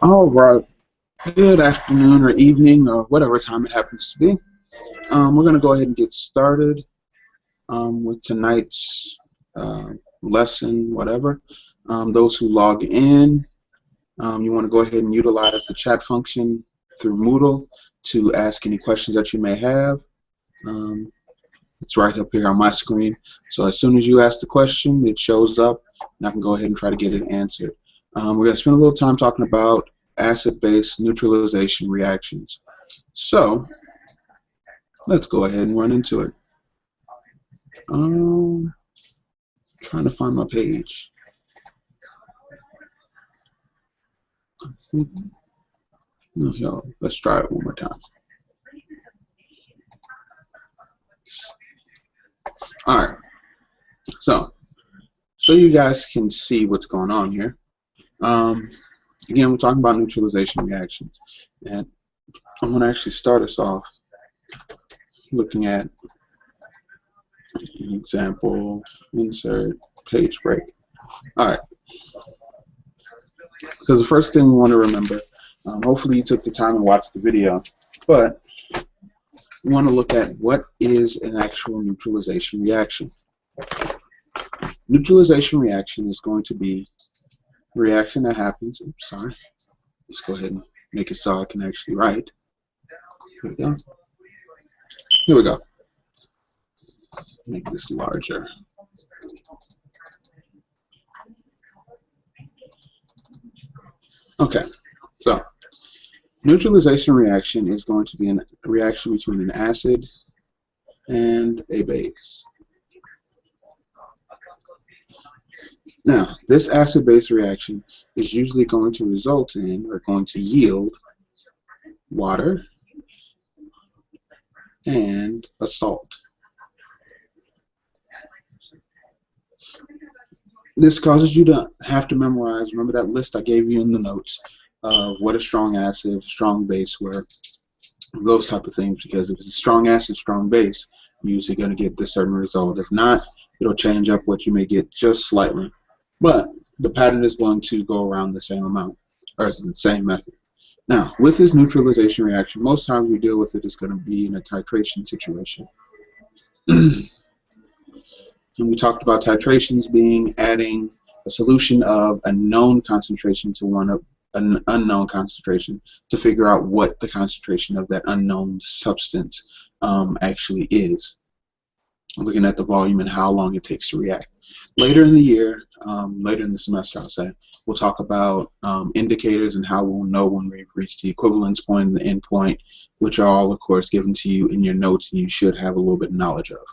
All right. Good afternoon or evening or whatever time it happens to be. We're going to go ahead and get started with tonight's lesson, whatever. Those who log in, you want to go ahead and utilize the chat function through Moodle to ask any questions that you may have. It's right up here on my screen. So as soon as you ask the question, it shows up, and I can go ahead and try to get it answered. We're going to spend a little time talking about acid-base neutralization reactions. So let's go ahead and run into it. Trying to find my page. I think, no, here, let's try it one more time. All right. So you guys can see what's going on here. Again, we're talking about neutralization reactions, and I'm going to actually start us off looking at an example. Insert page break. All right. Because the first thing we want to remember, hopefully you took the time and watched the video, but we want to look at what is an actual neutralization reaction. Neutralization reaction is going to be a reaction that happens. Oops, sorry. Let's go ahead and make it so I can actually write. Here we go. Here we go. Make this larger. Okay, so neutralization reaction is going to be a reaction between an acid and a base. Now, this acid-base reaction is usually going to result in, or going to yield, water and a salt. This causes you to have to memorize, remember that list I gave you in the notes of what a strong acid, strong base were, those type of things, because if it's a strong acid, strong base, you're usually going to get this certain result. If not, it'll change up what you may get just slightly. But the pattern is going to go around the same amount, or the same method. Now, with this neutralization reaction, most times we deal with it is going to be in a titration situation. And we talked about titrations being adding a solution of a known concentration to one of an unknown concentration to figure out what the concentration of that unknown substance actually is. Looking at the volume and how long it takes to react. Later in the year, later in the semester, I'll say, we'll talk about indicators and how we'll know when we've reached the equivalence point and the end point, which are all, of course, given to you in your notes and you should have a little bit of knowledge of.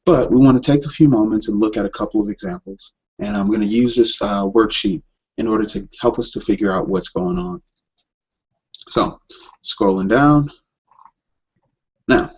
But we want to take a few moments and look at a couple of examples. And I'm going to use this worksheet in order to help us to figure out what's going on. So, scrolling down. Now,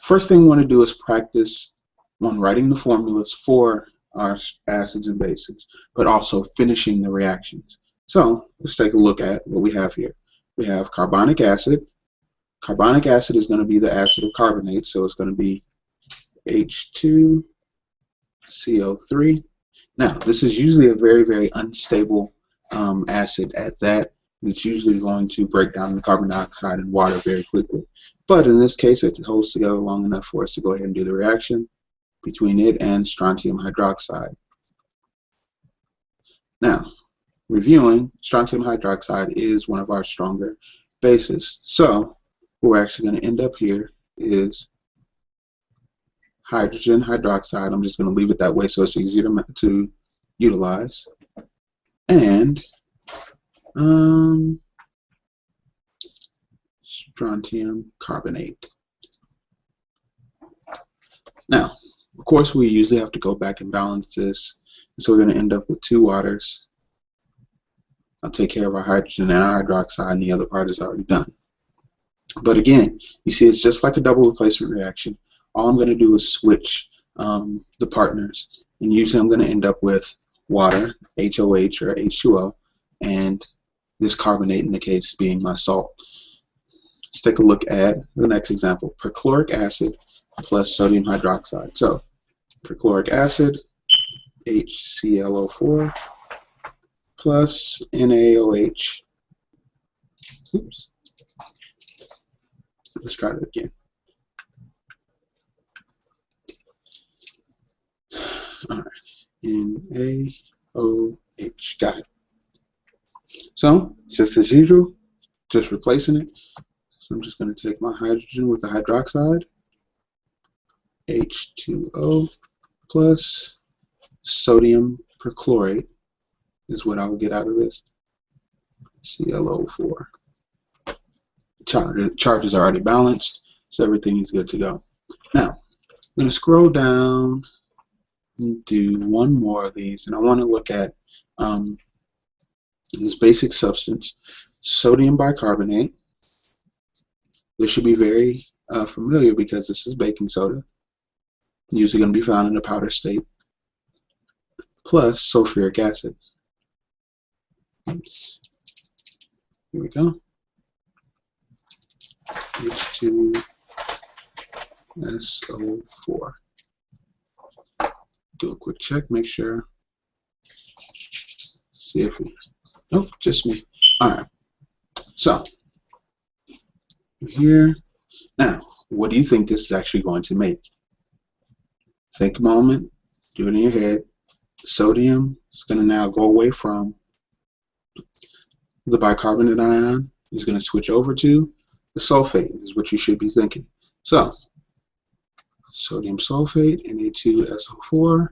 first thing we want to do is practice on writing the formulas for our acids and bases, but also finishing the reactions. So, let's take a look at what we have here. We have carbonic acid. Carbonic acid is going to be the acid of carbonate, so it's going to be H2CO3. Now, this is usually a very, very unstable acid at that. It's usually going to break down the carbon dioxide and water very quickly. But in this case, it holds together long enough for us to go ahead and do the reaction between it and strontium hydroxide. Now, reviewing, strontium hydroxide is one of our stronger bases. So, what we're actually going to end up here is hydrogen hydroxide. I'm just going to leave it that way so it's easier to utilize. And strontium carbonate. Now, of course, we usually have to go back and balance this. So we're going to end up with two waters. I'll take care of our hydrogen and our hydroxide, and the other part is already done. But again, you see it's just like a double replacement reaction. All I'm going to do is switch the partners, and usually I'm going to end up with water, HOH or H2O, and this carbonate in the case being my salt. Let's take a look at the next example, perchloric acid plus sodium hydroxide. So perchloric acid, HClO4, plus NaOH. Oops. Let's try that again. All right, NaOH. Got it. So, just as usual, just replacing it. So I'm just going to take my hydrogen with the hydroxide, H2O plus sodium perchlorate is what I will get out of this, ClO4. Charges are already balanced, so everything is good to go. Now, I'm going to scroll down and do one more of these, and I want to look at this basic substance, sodium bicarbonate. This should be very familiar because this is baking soda, usually going to be found in a powder state, plus sulfuric acid. Oops. Here we go. H2SO4. Do a quick check, make sure. See if we. Nope, just me. All right. So here. Now, what do you think this is actually going to make? Think a moment. Do it in your head. Sodium is going to now go away from the bicarbonate ion. Is going to switch over to the sulfate, is what you should be thinking. So, sodium sulfate, Na2SO4,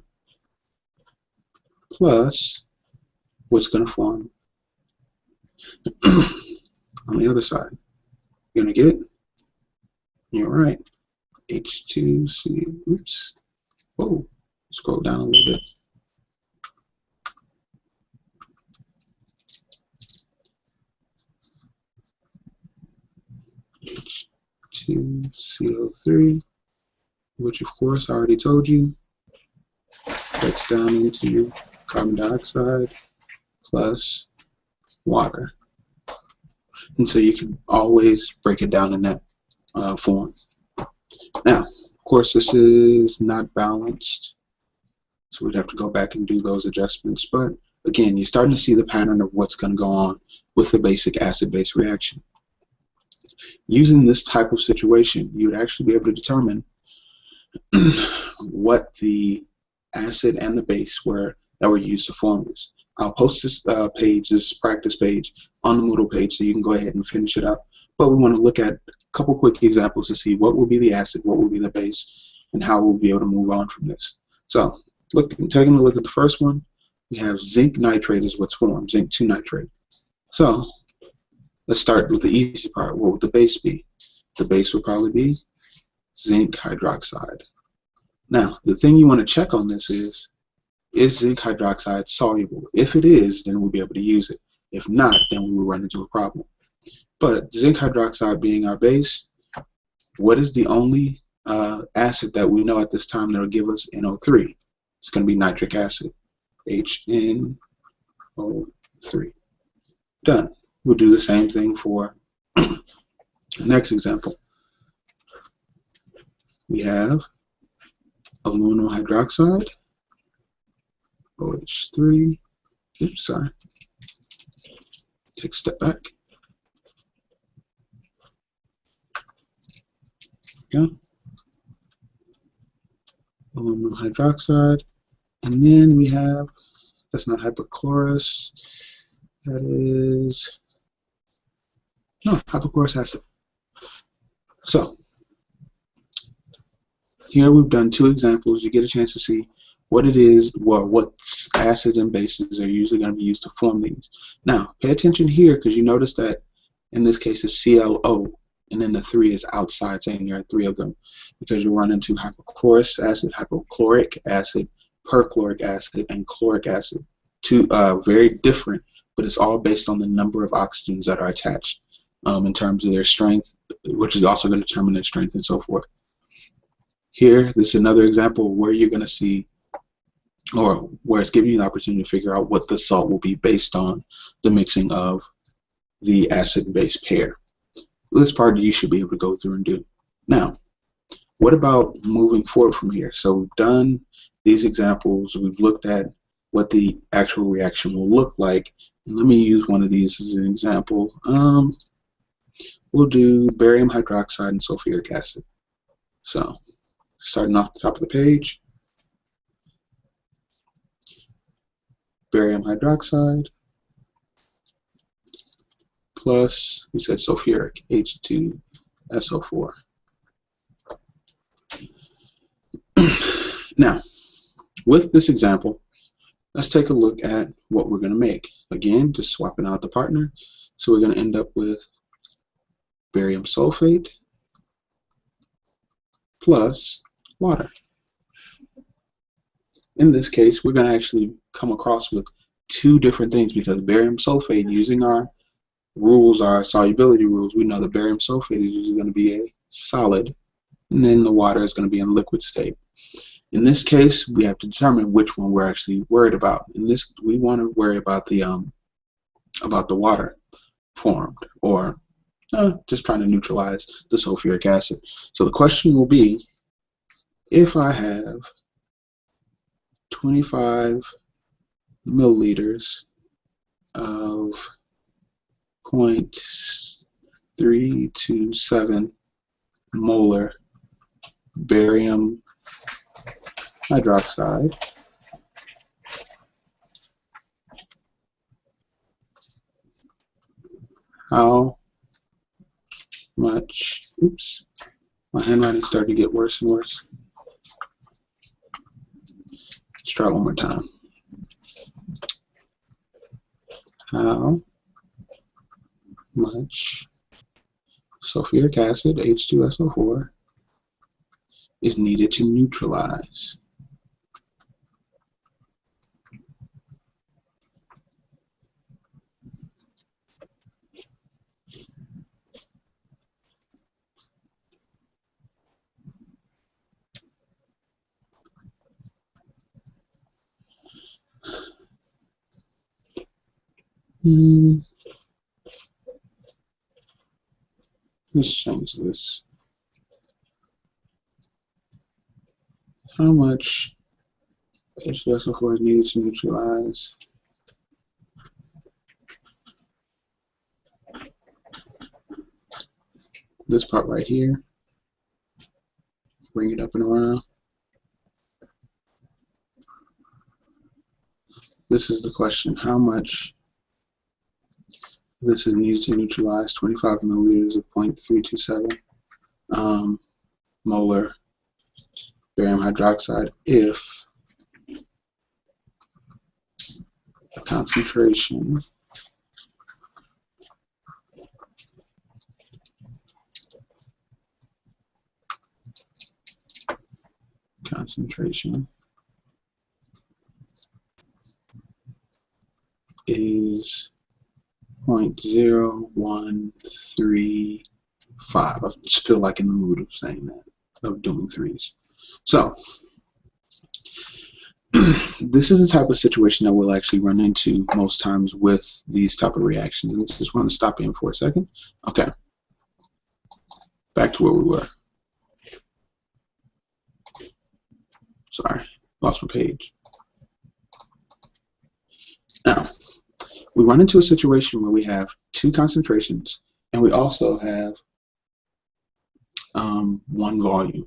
plus what's going to form on the other side. You're going to get, you're right, H2C, oops, whoa, scroll down a little bit. H2CO3, which of course I already told you, breaks down into carbon dioxide plus water. And so you can always break it down in that form. Now, of course, this is not balanced, so we'd have to go back and do those adjustments. But again, you're starting to see the pattern of what's going to go on with the basic acid-base reaction. Using this type of situation, you would actually be able to determine what the acid and the base were that were used to form this. I'll post this page, this practice page, on the Moodle page so you can go ahead and finish it up. But we want to look at a couple quick examples to see what will be the acid, what will be the base, and how we'll be able to move on from this. So, taking a look at the first one, we have zinc nitrate is what's formed, zinc 2 nitrate. So, let's start with the easy part. What would the base be? The base would probably be zinc hydroxide. Now, the thing you want to check on this is zinc hydroxide soluble? If it is, then we'll be able to use it. If not, then we will run into a problem. But zinc hydroxide being our base, what is the only acid that we know at this time that will give us NO3? It's going to be nitric acid, HNO3. Done. We'll do the same thing for the next example. We have aluminum hydroxide, OH3. Oops, sorry. Take a step back. Go. Aluminum hydroxide. And then we have, that's not hypochlorous, that is, no, hypochlorous acid. So, here we've done two examples. You get a chance to see what it is, what acid and bases are usually going to be used to form these. Now, pay attention here because you notice that in this case it's ClO, and then the 3 is outside, saying there are 3 of them, because you run into hypochlorous acid, hypochloric acid, perchloric acid, and chloric acid. Two very different, but it's all based on the number of oxygens that are attached in terms of their strength, which is also going to determine their strength and so forth. Here, this is another example where you're going to see, or where it's giving you the opportunity to figure out what the salt will be based on the mixing of the acid and base pair. This part you should be able to go through and do. Now, what about moving forward from here? So we've done these examples, we've looked at what the actual reaction will look like. And let me use one of these as an example. We'll do barium hydroxide and sulfuric acid. So starting off the top of the page, barium hydroxide plus, we said sulfuric, H2SO4. Now, with this example, let's take a look at what we're going to make. Again, just swapping out the partner. So we're going to end up with barium sulfate plus water. In this case, we're going to actually come across with two different things, because barium sulfate, using our rules, our solubility rules, we know that barium sulfate is usually going to be a solid, and then the water is going to be in liquid state. In this case, we have to determine which one we're actually worried about. In this, we want to worry about the water formed, or just trying to neutralize the sulfuric acid. So the question will be, if I have 25 milliliters of 0.327 molar barium hydroxide, how much, oops, my handwriting started to get worse and worse. Let's try one more time. How much sulfuric acid, H2SO4, is needed to neutralize let's change this. How much H2SO4 is needed to neutralize this part right here. Bring it up and around. This is the question. How much this is needed to neutralize 25 milliliters of 0.327 molar barium hydroxide if the concentration is 0.0135. I just feel like in the mood of saying that, of doing threes. So this is the type of situation that we'll actually run into most times with these type of reactions. And just want to stop in for a second. Okay, back to where we were. Sorry, lost my page. Now, we run into a situation where we have two concentrations, and we also have one volume,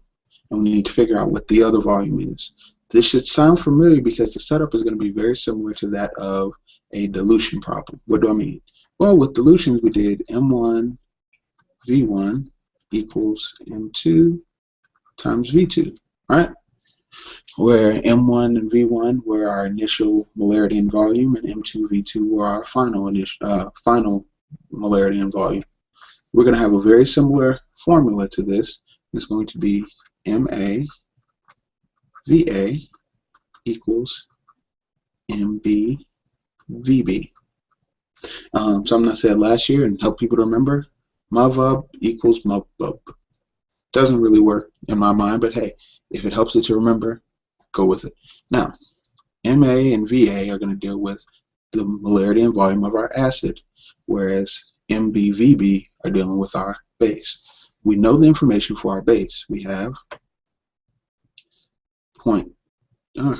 and we need to figure out what the other volume is. This should sound familiar because the setup is going to be very similar to that of a dilution problem. What do I mean? Well, with dilutions, we did M1 V1 equals M2 times V2, right? Where M1 and V1 were our initial molarity and volume, and M2, V2 were our final molarity and volume. We're going to have a very similar formula to this. It's going to be MA VA equals MB VB. Something I said last year and help people to remember, MUVUB equals MUVUB. Doesn't really work in my mind, but hey, if it helps you to remember, go with it. Now, MA and VA are going to deal with the molarity and volume of our acid, whereas MB, VB are dealing with our base. We know the information for our base. We have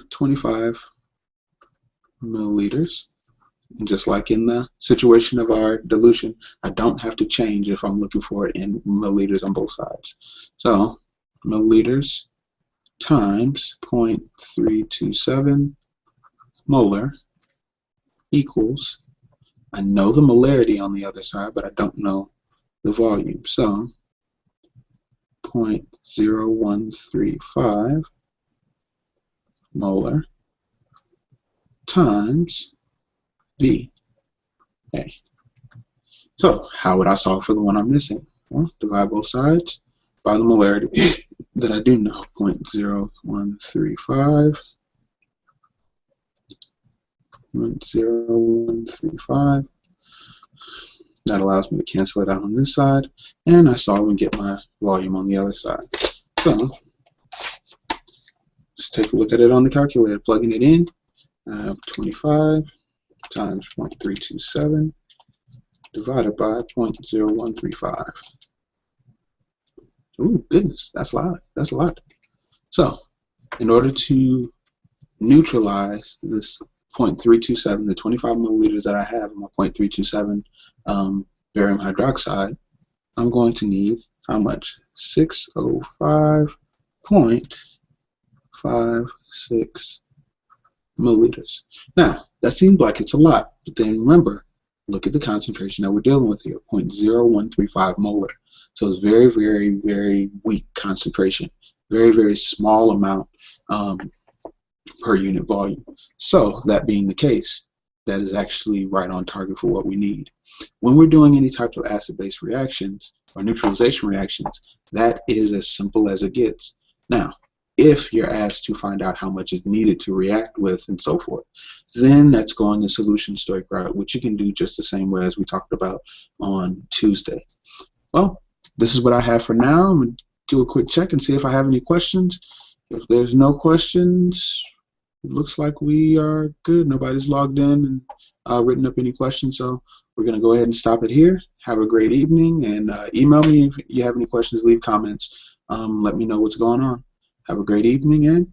25 milliliters. And just like in the situation of our dilution, I don't have to change if I'm looking for it in milliliters on both sides. So milliliters times 0.327 molar equals, I know the molarity on the other side, but I don't know the volume. So 0.0135 molar times VA. So how would I solve for the one I'm missing? Well, divide both sides by the molarity that I do know, 0.0135. 0.0135. That allows me to cancel it out on this side, and I solve and get my volume on the other side. So let's take a look at it on the calculator. Plugging it in, 25 times 0.327 divided by 0.0135. Ooh, goodness, that's a lot. That's a lot. So in order to neutralize this 0.327, the 25 milliliters that I have in my 0.327 barium hydroxide, I'm going to need how much? 605.56 milliliters. Now, that seems like it's a lot, but then remember, look at the concentration that we're dealing with here, 0.0135 molar. So it's very, very, very weak concentration, very, very small amount per unit volume. So that being the case, that is actually right on target for what we need. When we're doing any type of acid-base reactions or neutralization reactions, that is as simple as it gets. Now, if you're asked to find out how much is needed to react with and so forth, then that's going the solution stoic route, which you can do just the same way as we talked about on Tuesday. Well, this is what I have for now. I'm going to do a quick check and see if I have any questions. If there's no questions, it looks like we are good. Nobody's logged in and written up any questions, so we're going to go ahead and stop it here. Have a great evening, and email me if you have any questions. Leave comments. Let me know what's going on. Have a great evening, and